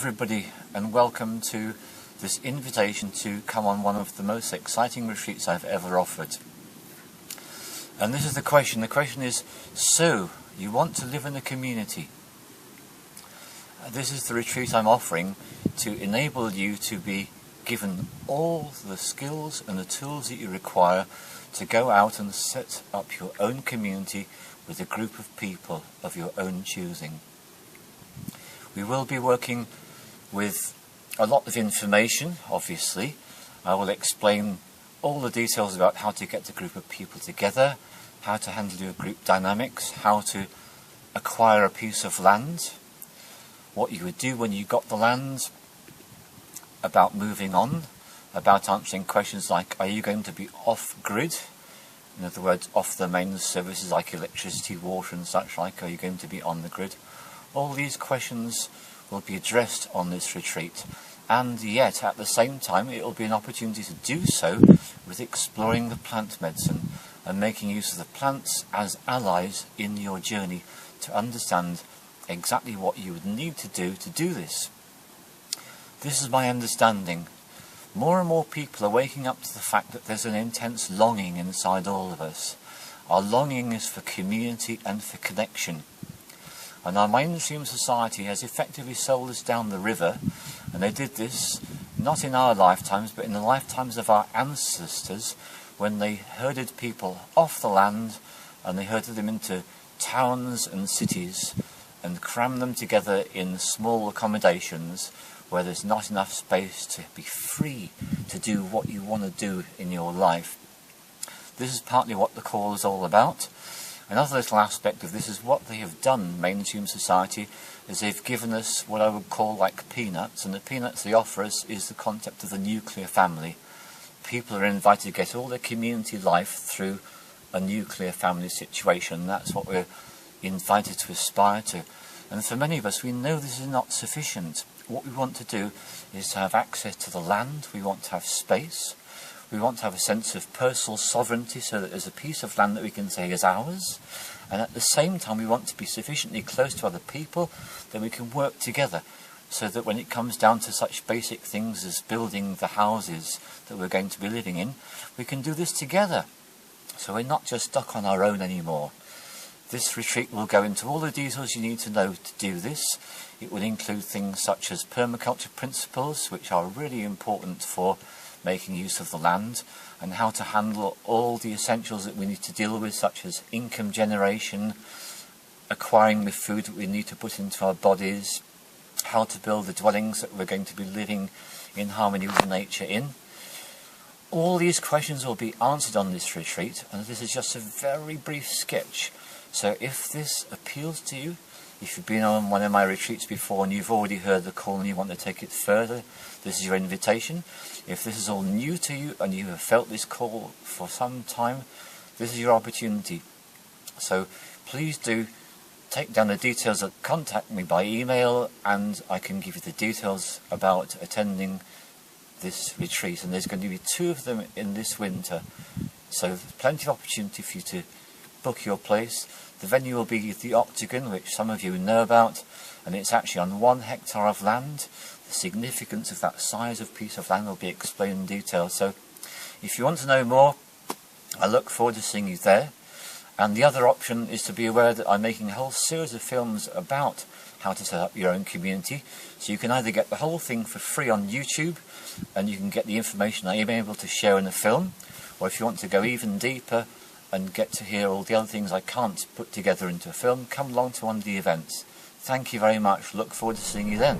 everybody, and welcome to this invitation to come on one of the most exciting retreats I've ever offered. And this is the question. The question is, so you want to live in a community? This is the retreat I'm offering to enable you to be given all the skills and the tools that you require to go out and set up your own community with a group of people of your own choosing. We will be working with a lot of information, obviously. I will explain all the details about how to get a group of people together, how to handle your group dynamics, how to acquire a piece of land, what you would do when you got the land, about moving on, about answering questions like, are you going to be off-grid? In other words, off the main services like electricity, water and such like. Are you going to be on the grid? All these questions will be addressed on this retreat, and yet at the same time it will be an opportunity to do so with exploring the plant medicine and making use of the plants as allies in your journey to understand exactly what you would need to do this. This is my understanding. More and more people are waking up to the fact that there's an intense longing inside all of us. Our longing is for community and for connection. And our mainstream society has effectively sold us down the river, and they did this not in our lifetimes but in the lifetimes of our ancestors, when they herded people off the land and they herded them into towns and cities and crammed them together in small accommodations where there's not enough space to be free to do what you want to do in your life. This is partly what the call is all about. Another little aspect of this is what they have done, mainstream society, is they've given us what I would call like peanuts, and the peanuts they offer us is the concept of the nuclear family. People are invited to get all their community life through a nuclear family situation. That's what we're invited to aspire to. And for many of us, we know this is not sufficient. What we want to do is to have access to the land, we want to have space, we want to have a sense of personal sovereignty so that there's a piece of land that we can say is ours, and at the same time we want to be sufficiently close to other people that we can work together, so that when it comes down to such basic things as building the houses that we're going to be living in, we can do this together. So we're not just stuck on our own anymore. This retreat will go into all the details you need to know to do this. It will include things such as permaculture principles, which are really important for making use of the land, and how to handle all the essentials that we need to deal with, such as income generation, acquiring the food that we need to put into our bodies, how to build the dwellings that we're going to be living in harmony with nature in. All these questions will be answered on this retreat, and this is just a very brief sketch. So if this appeals to you, if you've been on one of my retreats before and you've already heard the call and you want to take it further, this is your invitation. If this is all new to you and you have felt this call for some time, this is your opportunity. So please do take down the details, contact me by email, and I can give you the details about attending this retreat. And there's going to be 2 of them in this winter, so plenty of opportunity for you to book your place. The venue will be the Octagon, which some of you know about, and it's actually on 1 hectare of land. The significance of that size of piece of land will be explained in detail. So if you want to know more, I look forward to seeing you there. And the other option is to be aware that I'm making a whole series of films about how to set up your own community. So you can either get the whole thing for free on YouTube, and you can get the information I am able to share in the film, or if you want to go even deeper and get to hear all the other things I can't put together into a film, come along to one of the events. Thank you very much. Look forward to seeing you then.